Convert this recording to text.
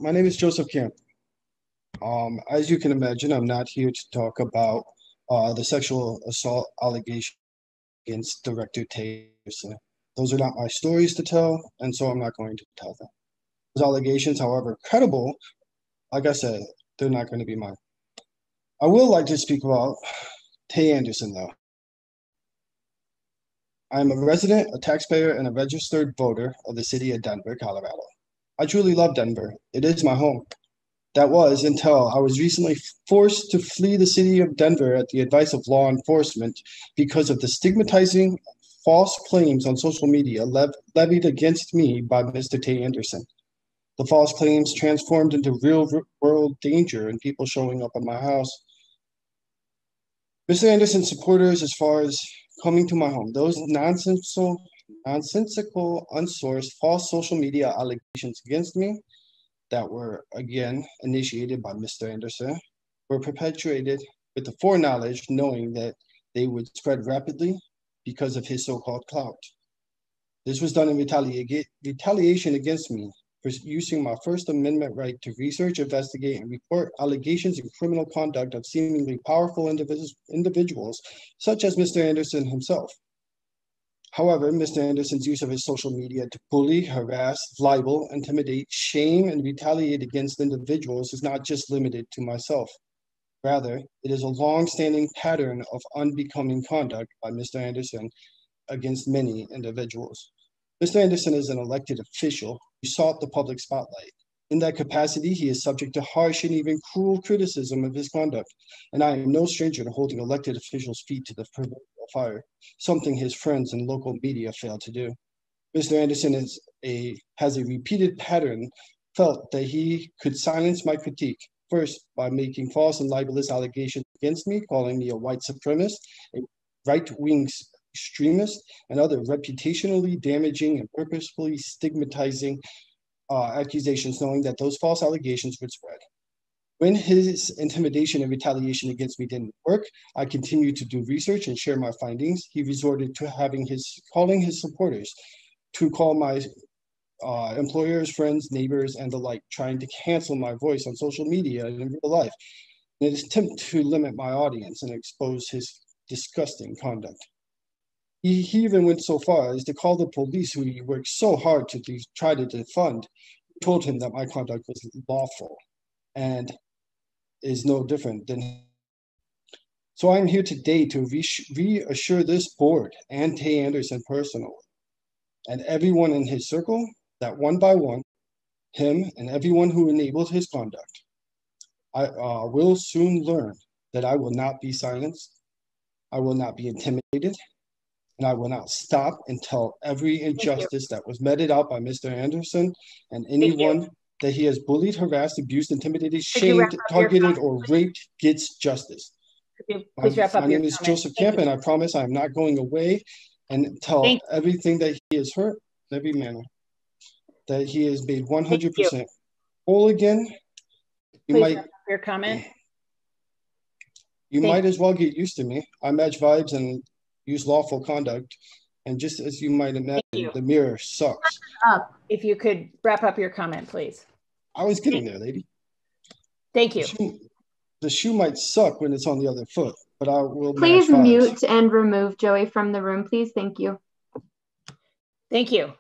My name is Joseph Camp. As you can imagine, I'm not here to talk about the sexual assault allegation against Director Taylor. Those are not my stories to tell, and so I'm not going to tell them. Those allegations, however credible, like I said, they're not going to be mine. I will like to speak about Tay Anderson, though. I'm a resident, a taxpayer, and a registered voter of the city of Denver, Colorado. I truly love Denver. It is my home. That was until I was recently forced to flee the city of Denver at the advice of law enforcement because of the stigmatizing false claims on social media levied against me by Mr. Tay Anderson. The false claims transformed into real world danger and people showing up at my house. Mr. Anderson's supporters, as far as coming to my home, those nonsensical, unsourced, false social media allegations against me that were, again, initiated by Mr. Anderson, were perpetuated with the foreknowledge, knowing that they would spread rapidly because of his so-called clout. This was done in retaliation against me for using my First Amendment right to research, investigate, and report allegations of criminal conduct of seemingly powerful individuals, such as Mr. Anderson himself. However, Mr. Anderson's use of his social media to bully, harass, libel, intimidate, shame, and retaliate against individuals is not just limited to myself. Rather, it is a long-standing pattern of unbecoming conduct by Mr. Anderson against many individuals. Mr. Anderson is an elected official who sought the public spotlight. In that capacity, he is subject to harsh and even cruel criticism of his conduct, and I am no stranger to holding elected officials' feet to the proverbial fire, something his friends and local media fail to do. Mr. Anderson has a repeated pattern felt that he could silence my critique, first by making false and libelous allegations against me, calling me a white supremacist, a right-wing extremist, and other reputationally damaging and purposefully stigmatizing accusations, knowing that those false allegations would spread. When his intimidation and retaliation against me didn't work, I continued to do research and share my findings. He resorted to calling his supporters to call my employers, friends, neighbors, and the like, trying to cancel my voice on social media and in real life, in an attempt to limit my audience and expose his disgusting conduct. He even went so far as to call the police, who he worked so hard to try to defund, told him that my conduct was lawful and is no different than. So I'm here today to reassure this board and Tay Anderson personally, and everyone in his circle, that one by one, him and everyone who enabled his conduct, I will soon learn that I will not be silenced, I will not be intimidated, and I will not stop until every injustice that was meted out by Mr. Anderson and anyone that he has bullied, harassed, abused, intimidated, shamed, targeted, or raped gets justice. My name is Joseph Camp, and I promise I'm not going away until everything that he has hurt, in every manner, that he has made 100% whole again. Please wrap up your comment. You might as well get used to me. I match vibes and use lawful conduct, and just as you might imagine, the mirror sucks. If you could wrap up your comment, please. I was getting there, lady. Thank you. The shoe might suck when it's on the other foot, but I will. Please mute and remove Joey from the room, please. Thank you. Thank you.